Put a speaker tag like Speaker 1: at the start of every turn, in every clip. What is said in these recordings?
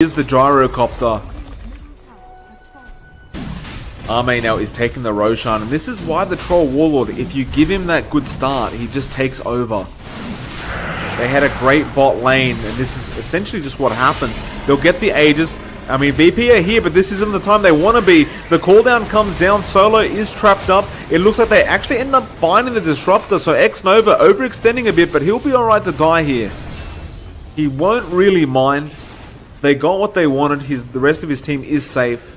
Speaker 1: Here's the gyrocopter. Arme now is taking the Roshan, and this is why the Troll Warlord, if you give him that good start, he just takes over. They had a great bot lane, and this is essentially just what happens. They'll get the Aegis. I mean, BP are here, but this isn't the time they want to be. The cooldown comes down. Solo is trapped up. It looks like they actually end up finding the Disruptor, so X-Nova overextending a bit, but he'll be alright to die here. He won't really mind. They got what they wanted. The rest of his team is safe.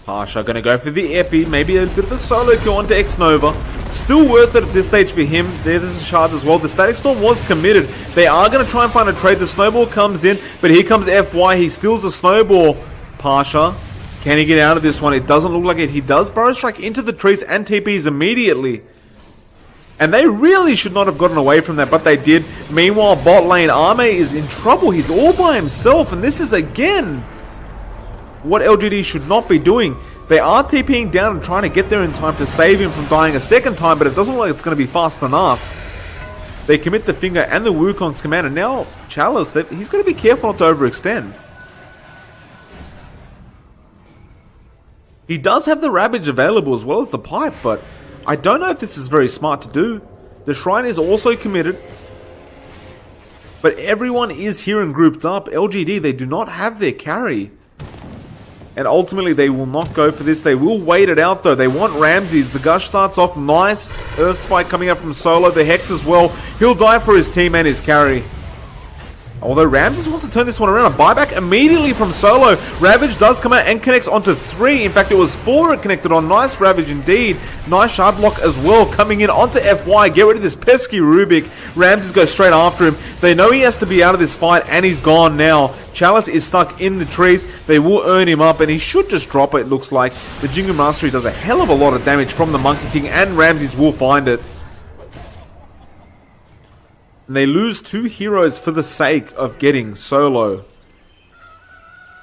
Speaker 1: Pasha gonna go for the Epi. Maybe a bit of a solo kill onto X-Nova. Still worth it at this stage for him. There's a charge as well. The Static Storm was committed. They are going to try and find a trade. The Snowball comes in, but here comes FY. He steals the Snowball. Pasha, can he get out of this one? It doesn't look like it. He does Burrow Strike into the trees and TPs immediately. And they really should not have gotten away from that, but they did. Meanwhile, bot lane, Arme is in trouble. He's all by himself, and this is, again, what LGD should not be doing. They are TPing down and trying to get there in time to save him from dying a second time, but it doesn't look like it's going to be fast enough. They commit the Finger and the Wukong's command, and now Chalice, he's going to be careful not to overextend. He does have the Ravage available as well as the Pipe, but I don't know if this is very smart to do. The Shrine is also committed, but everyone is here and grouped up. LGD, they do not have their carry. And ultimately, they will not go for this. They will wait it out, though. They want Ramses. The Gush starts off nice. Earth Spike coming up from Solo. The Hex as well. He'll die for his team and his carry. Although Ramses wants to turn this one around. A buyback immediately from Solo. Ravage does come out and connects onto 3. In fact, it was 4 it connected on. Nice Ravage indeed. Nice Shard Block as well coming in onto FY. Get rid of this pesky Rubik. Ramses goes straight after him. They know he has to be out of this fight, and he's gone now. Chalice is stuck in the trees. They will earn him up, and he should just drop it, looks like. The Jingu Mastery does a hell of a lot of damage from the Monkey King, and Ramses will find it. And they lose 2 heroes for the sake of getting Solo.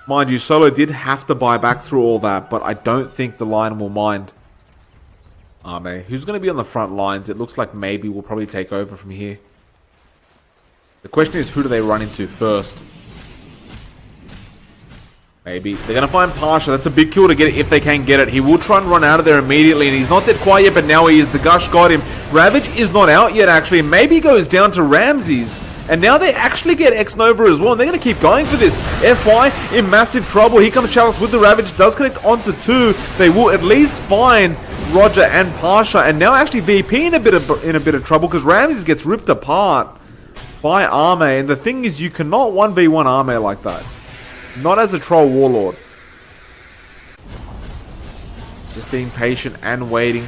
Speaker 1: Mind you, Solo did have to buy back through all that, but I don't think the line will mind. Arme, who's going to be on the front lines? It looks like maybe we'll probably take over from here. The question is, who do they run into first? Maybe. They're going to find Pasha. That's a big kill to get it if they can get it. He will try and run out of there immediately, and he's not dead quite yet, but now he is. The Gush got him. Ravage is not out yet, actually. Maybe goes down to Ramses. And now they actually get X-Nova as well, and they're going to keep going for this. FY in massive trouble. Here comes Chalice with the Ravage. Does connect onto 2. They will at least find Roger and Pasha. And now actually VP in a bit of trouble, because Ramses gets ripped apart by Arme. And the thing is, you cannot 1v1 Arme like that. Not as a Troll Warlord. It's just being patient and waiting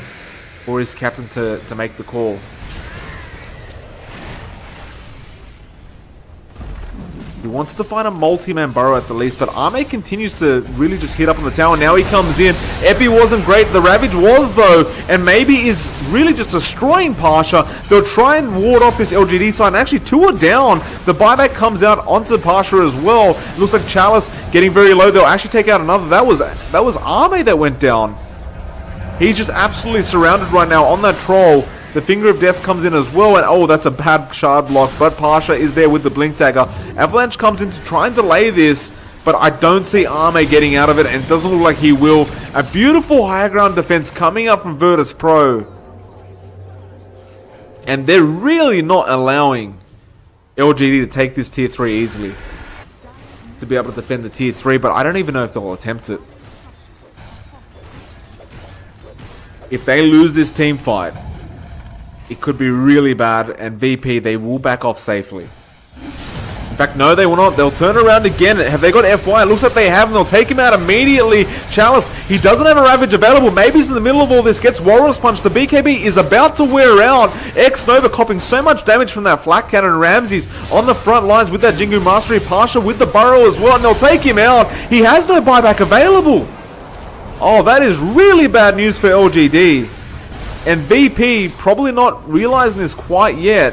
Speaker 1: for his captain to make the call. He wants to find a multi-man burrow at the least, but Arme continues to really just hit up on the tower. Now he comes in. Epi wasn't great. The Ravage was, though, and maybe is really just destroying Pasha. They'll try and ward off this LGD side, and actually 2 are down. The buyback comes out onto Pasha as well. It looks like Chalice getting very low. They'll actually take out another. That was Arme that went down. He's just absolutely surrounded right now on that troll. The Finger of Death comes in as well, and oh, that's a bad shard block, but Pasha is there with the Blink Dagger. Avalanche comes in to try and delay this, but I don't see Arme getting out of it, and it doesn't look like he will. A beautiful high ground defense coming up from Virtus Pro. And they're really not allowing LGD to take this tier 3 easily. To be able to defend the tier 3, but I don't even know if they'll attempt it. If they lose this team fight, it could be really bad, and VP, they will back off safely. In fact, no, they will not. They'll turn around again. Have they got FY? It looks like they have, and they'll take him out immediately. Chalice, he doesn't have a Ravage available. Maybe he's in the middle of all this. Gets Walrus Punch. The BKB is about to wear out. X-Nova copping so much damage from that Flak Cannon. Ramses on the front lines with that Jingu Mastery. Pasha with the Burrow as well, and they'll take him out. He has no buyback available. Oh, that is really bad news for LGD. And VP probably not realizing this quite yet.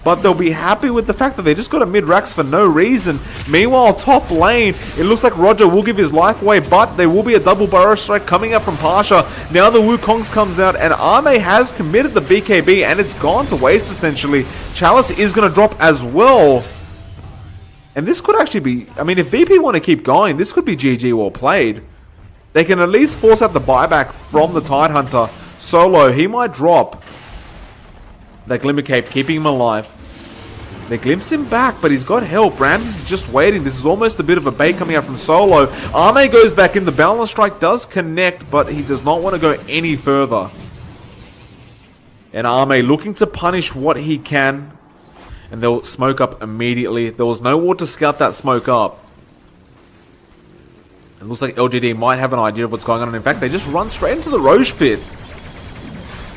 Speaker 1: but they'll be happy with the fact that they just got a mid-rax for no reason. Meanwhile, top lane, it looks like Roger will give his life away, but there will be a double burrow strike coming up from Pasha. Now the Wukongs comes out, and Ame has committed the BKB, and it's gone to waste, essentially. Chalice is going to drop as well. And this could actually be... I mean, if VP want to keep going, this could be GG well played. They can at least force out the buyback from the Tidehunter. Solo, he might drop. That Glimmer Cape, keeping him alive. They glimpse him back, but he's got help. Ramses is just waiting. This is almost a bit of a bait coming out from Solo. Ame goes back in. The balance strike does connect, but he does not want to go any further. And Ame looking to punish what he can. And they'll smoke up immediately. There was no war to scout that smoke up. It looks like LGD might have an idea of what's going on. And in fact, they just run straight into the Roche pit.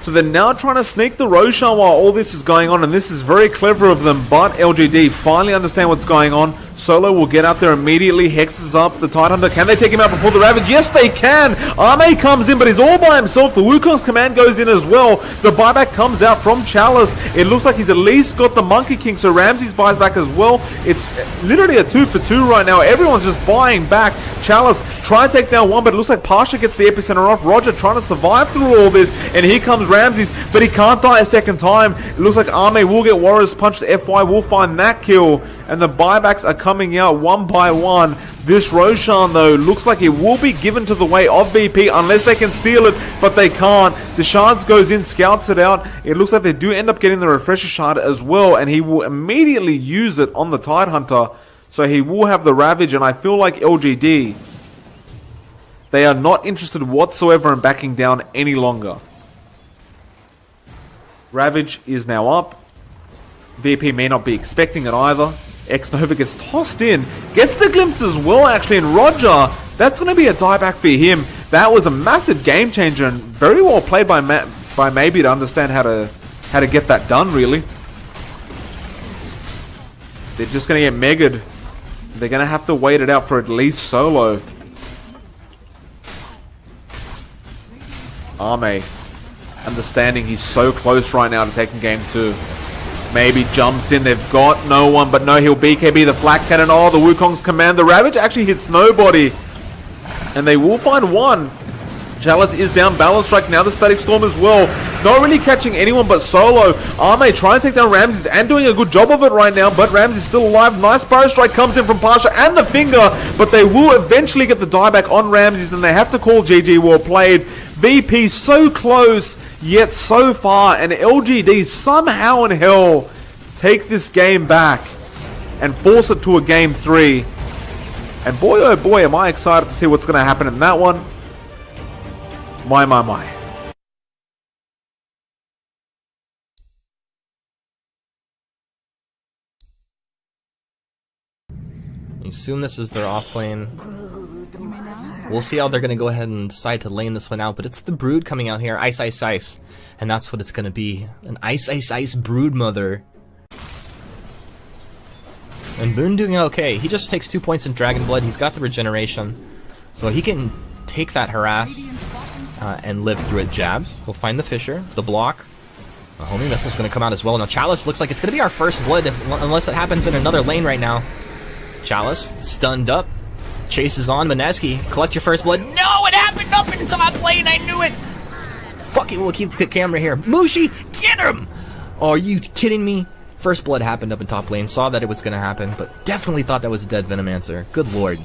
Speaker 1: So they're now trying to sneak the Roshan while all this is going on, and this is very clever of them, but LGD finally understand what's going on. Solo will get out there immediately, hexes up the Tidehunter. Can they take him out before the Ravage? Yes, they can! Ame comes in, but he's all by himself. The Wukong's command goes in as well. The buyback comes out from Chalice. It looks like he's at least got the Monkey King, so Ramses buys back as well. It's literally a 2 for 2 right now. Everyone's just buying back. Chalice trying to take down one, but it looks like Pasha gets the epicenter off. Roger trying to survive through all this, and here comes Ramses, but he can't die a second time. It looks like Ame will get Warriors Punch. The FY will find that kill, and the buybacks are coming out one by one. This Roshan, though, looks like it will be given to the way of VP unless they can steal it, but they can't. The Shards goes in, scouts it out. It looks like they do end up getting the Refresher Shard as well, and he will immediately use it on the Tidehunter. So he will have the Ravage, and I feel like LGD, they are not interested whatsoever in backing down any longer. Ravage is now up. VP may not be expecting it either. X-Nova gets tossed in. Gets the glimpse as well, actually. And Roger, that's going to be a dieback for him. That was a massive game changer and very well played by Maybe to understand how to get that done, really. They're just going to get megaed. They're going to have to wait it out for at least Solo. Ame, understanding he's so close right now to taking game 2. Maybe jumps in. They've got no one, but no, he'll BKB the Flak Cannon. Oh, the Wukong's command. The Ravage actually hits nobody. And they will find one. Chalice is down. Balance Strike. Now the Static Storm as well. Not really catching anyone but Solo. Ame trying to take down Ramses and doing a good job of it right now, but Ramses still alive. Nice Burrow Strike comes in from Pasha and the Finger, but they will eventually get the dieback on Ramses, and they have to call GG well played. VP so close, yet so far, and LGD somehow in hell take this game back and force it to a game 3. And boy, oh boy, am I excited to see what's going to happen in that one. My.
Speaker 2: I assume this is their off lane. We'll see how they're going to go ahead and decide to lane this one out, but it's the Brood coming out here. Ice, ice, ice. And that's what it's going to be. An ice, ice, ice Brood Mother. And Boone doing okay. He just takes 2 points in Dragon Blood. He's got the regeneration. So he can take that harass and live through it. Jabs. He'll find the Fissure, the block. The homing missile's going to come out as well. Now Chalice looks like it's going to be our first blood unless it happens in another lane right now. Chalice, stunned up. Chases on. Mineski, collect your first blood. No, it happened up in top lane. I knew it. Fuck it, we'll keep the camera here. Mushi, get him! Oh, are you kidding me? First blood happened up in top lane. Saw that it was going to happen, but definitely thought that was a dead Venomancer. Good lord.